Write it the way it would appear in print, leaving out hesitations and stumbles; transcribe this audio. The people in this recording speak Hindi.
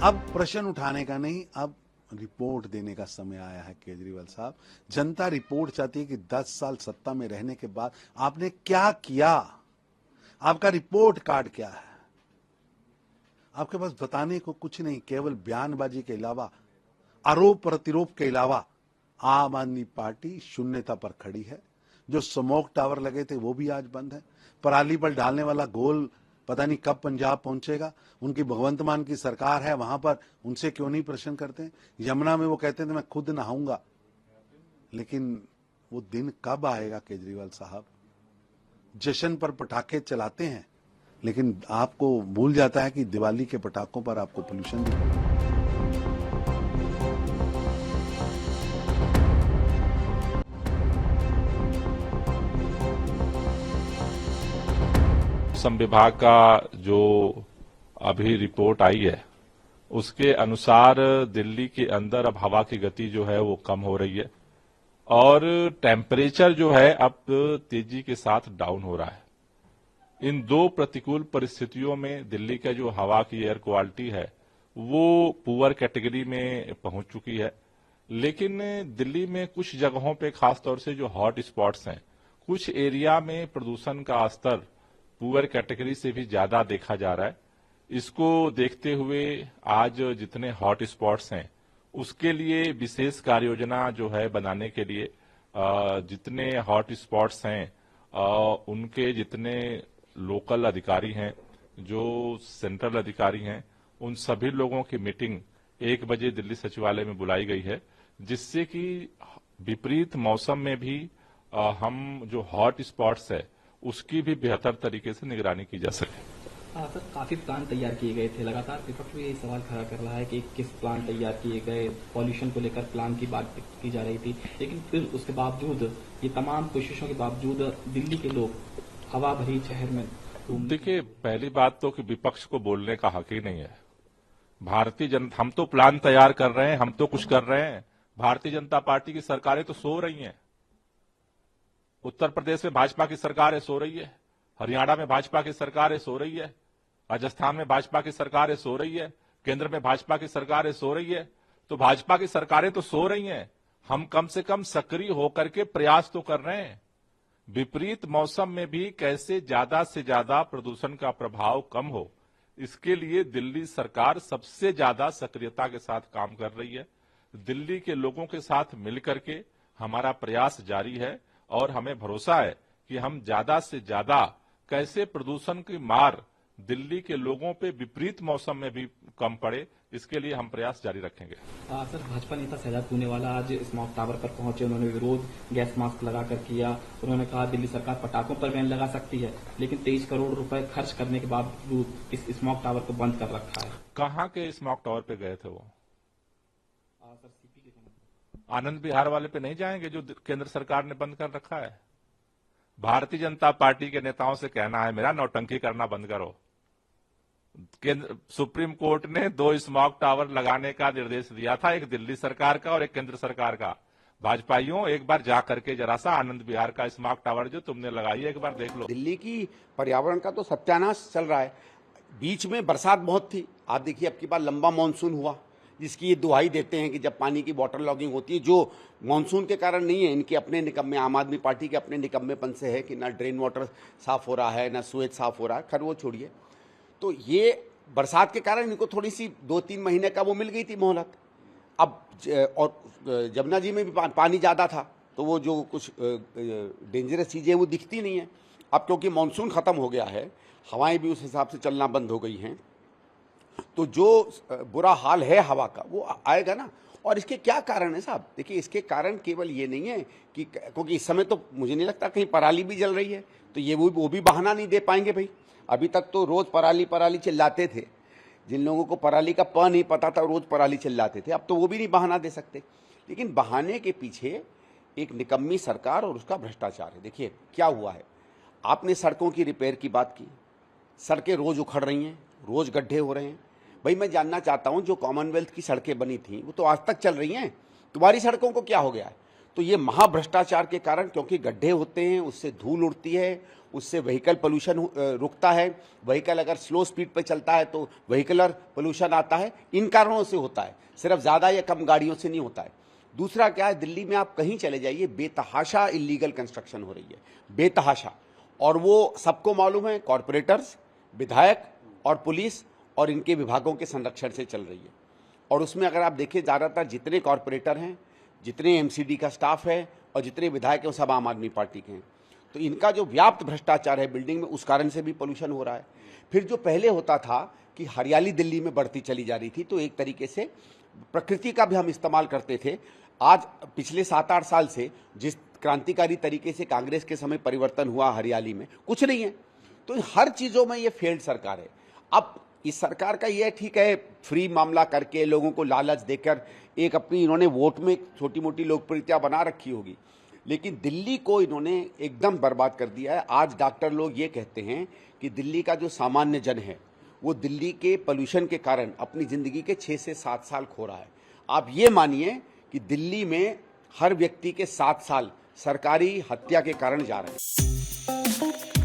अब प्रश्न उठाने का नहीं, अब रिपोर्ट देने का समय आया है केजरीवाल साहब। जनता रिपोर्ट चाहती है कि 10 साल सत्ता में रहने के बाद आपने क्या किया, आपका रिपोर्ट कार्ड क्या है। आपके पास बताने को कुछ नहीं, केवल बयानबाजी के अलावा, आरोप प्रतिरोप के अलावा। आम आदमी पार्टी शून्यता पर खड़ी है। जो स्मोक टावर लगे थे वो भी आज बंद है। पराली पर डालने वाला गोल पता नहीं कब पंजाब पहुंचेगा। उनकी भगवंत मान की सरकार है, वहां पर उनसे क्यों नहीं प्रश्न करते। यमुना में वो कहते थे मैं खुद नहाऊंगा, लेकिन वो दिन कब आएगा केजरीवाल साहब। जश्न पर पटाखे चलाते हैं, लेकिन आपको भूल जाता है कि दिवाली के पटाखों पर आपको पोल्यूशन भी। मौसम विभाग का जो अभी रिपोर्ट आई है उसके अनुसार दिल्ली के अंदर अब हवा की गति जो है वो कम हो रही है और टेम्परेचर जो है अब तेजी के साथ डाउन हो रहा है। इन दो प्रतिकूल परिस्थितियों में दिल्ली का जो हवा की एयर क्वालिटी है वो पुअर कैटेगरी में पहुंच चुकी है। लेकिन दिल्ली में कुछ जगहों पे खासतौर से जो हॉट स्पॉट्स हैं, कुछ एरिया में प्रदूषण का स्तर पुअर कैटेगरी से भी ज्यादा देखा जा रहा है। इसको देखते हुए आज जितने हॉट स्पॉट्स हैं उसके लिए विशेष कार्य योजना जो है बनाने के लिए जितने हॉट स्पॉट्स हैं उनके जितने लोकल अधिकारी हैं, जो सेंट्रल अधिकारी हैं, उन सभी लोगों की मीटिंग 1 बजे दिल्ली सचिवालय में बुलाई गई है, जिससे कि विपरीत मौसम में भी हम जो हॉट स्पॉट्स है उसकी भी बेहतर तरीके से निगरानी की जा सके। सर, काफी प्लान तैयार किए गए थे। लगातार विपक्ष भी यही सवाल खड़ा कर रहा है कि किस प्लान तैयार किए गए, पॉल्यूशन को लेकर प्लान की बात की जा रही थी, लेकिन फिर उसके बावजूद, ये तमाम कोशिशों के बावजूद दिल्ली के लोग हवा भरी शहर में। देखिए, पहली बात तो कि विपक्ष को बोलने का हक ही नहीं है। भारतीय जनता, हम तो प्लान तैयार कर रहे हैं, हम तो कुछ कर रहे हैं। भारतीय जनता पार्टी की सरकारें तो सो रही हैं। उत्तर प्रदेश में भाजपा की सरकार सो रही है, हरियाणा में भाजपा की सरकार सो रही है, राजस्थान में भाजपा की सरकार सो रही है, केंद्र में भाजपा की सरकार सो रही है। तो भाजपा की सरकारें तो सो रही हैं, हम कम से कम सक्रिय होकर के प्रयास तो कर रहे हैं। विपरीत मौसम में भी कैसे ज्यादा से ज्यादा प्रदूषण का प्रभाव कम हो, इसके लिए दिल्ली सरकार सबसे ज्यादा सक्रियता के साथ काम कर रही है। दिल्ली के लोगों के साथ मिलकर के हमारा प्रयास जारी है और हमें भरोसा है कि हम ज्यादा से ज्यादा कैसे प्रदूषण की मार दिल्ली के लोगों पे विपरीत मौसम में भी कम पड़े, इसके लिए हम प्रयास जारी रखेंगे। सर, भाजपा नेता शहजाद पूनेवाला आज स्मॉग टावर पर पहुंचे। उन्होंने विरोध गैस मास्क लगाकर किया। उन्होंने कहा दिल्ली सरकार पटाखों पर बैन लगा सकती है, लेकिन 23 करोड़ रुपए खर्च करने के बावजूद इस स्मॉग टावर को बंद कर रखा है। कहाँ के स्मॉग टावर पे गए थे वो? सर, सीपी के आनंद विहार वाले पे नहीं जाएंगे जो केंद्र सरकार ने बंद कर रखा है। भारतीय जनता पार्टी के नेताओं से कहना है मेरा, नौटंकी करना बंद करो। सुप्रीम कोर्ट ने 2 स्मॉग टावर लगाने का निर्देश दिया था, एक दिल्ली सरकार का और एक केंद्र सरकार का। भाजपाइयों, एक बार जा करके जरा सा आनंद विहार का स्मॉग टावर जो तुमने लगाई है एक बार देख लो। दिल्ली की पर्यावरण का तो सत्यानाश चल रहा है। बीच में बरसात बहुत थी, आप देखिए अब की बार लंबा मानसून हुआ, जिसकी ये दुहाई देते हैं कि जब पानी की वाटर लॉगिंग होती है, जो मानसून के कारण नहीं है, इनके अपने निकम्मे, आम आदमी पार्टी के अपने निकम्मेपन से है कि ना ड्रेन वाटर साफ हो रहा है, ना सुएज साफ हो रहा है। खैर वो छोड़िए, तो ये बरसात के कारण इनको थोड़ी सी 2-3 महीने का वो मिल गई थी मोहलत। अब और जमुना जी में भी पानी ज़्यादा था, तो वो जो कुछ डेंजरस चीज़ें वो दिखती नहीं है। अब क्योंकि मानसून ख़त्म हो गया है, हवाएं भी उस हिसाब से चलना बंद हो गई हैं, तो जो बुरा हाल है हवा का वो आएगा ना। और इसके क्या कारण है साहब? देखिए, इसके कारण केवल ये नहीं है कि क्योंकि इस समय तो मुझे नहीं लगता कहीं पराली भी जल रही है, तो ये वो भी बहाना नहीं दे पाएंगे भाई। अभी तक तो रोज़ पराली पराली चिल्लाते थे, जिन लोगों को पराली का प नहीं पता था रोज़ पराली चिल्लाते थे। अब तो वो भी नहीं बहाना दे सकते। लेकिन बहाने के पीछे एक निकम्मी सरकार और उसका भ्रष्टाचार है। देखिए क्या हुआ है, आपने सड़कों की रिपेयर की बात की, सड़कें रोज़ उखड़ रही हैं, रोज़ गड्ढे हो रहे हैं। भाई मैं जानना चाहता हूं, जो कॉमनवेल्थ की सड़कें बनी थी वो तो आज तक चल रही हैं, तुम्हारी सड़कों को क्या हो गया है? तो ये महाभ्रष्टाचार के कारण, क्योंकि गड्ढे होते हैं, उससे धूल उड़ती है, उससे व्हीकल पोल्यूशन रुकता है, व्हीकल अगर स्लो स्पीड पे चलता है तो व्हीकलर पोल्यूशन आता है, इन कारणों से होता है, सिर्फ ज़्यादा या कम गाड़ियों से नहीं होता है। दूसरा क्या है, दिल्ली में आप कहीं चले जाइए, बेतहाशा इलीगल कंस्ट्रक्शन हो रही है, बेतहाशा, और वो सबको मालूम है, कॉरपोरेटर्स, विधायक और पुलिस और इनके विभागों के संरक्षण से चल रही है। और उसमें अगर आप देखें, ज़्यादातर जितने कॉरपोरेटर हैं, जितने एमसीडी का स्टाफ है और जितने विधायक हैं, वो सब आम आदमी पार्टी के हैं। तो इनका जो व्याप्त भ्रष्टाचार है बिल्डिंग में, उस कारण से भी पोल्यूशन हो रहा है। फिर जो पहले होता था कि हरियाली दिल्ली में बढ़ती चली जा रही थी, तो एक तरीके से प्रकृति का भी हम इस्तेमाल करते थे। आज पिछले 7-8 साल से जिस क्रांतिकारी तरीके से कांग्रेस के समय परिवर्तन हुआ हरियाली में, कुछ नहीं है। तो हर चीज़ों में ये फेल्ड सरकार है। अब इस सरकार का ये ठीक है, फ्री मामला करके लोगों को लालच देकर एक अपनी इन्होंने वोट में छोटी मोटी लोकप्रियता बना रखी होगी, लेकिन दिल्ली को इन्होंने एकदम बर्बाद कर दिया है। आज डॉक्टर लोग ये कहते हैं कि दिल्ली का जो सामान्य जन है वो दिल्ली के पोल्यूशन के कारण अपनी ज़िंदगी के 6 से 7 साल खो रहा है। आप ये मानिए कि दिल्ली में हर व्यक्ति के 7 साल सरकारी हत्या के कारण जा रहे हैं।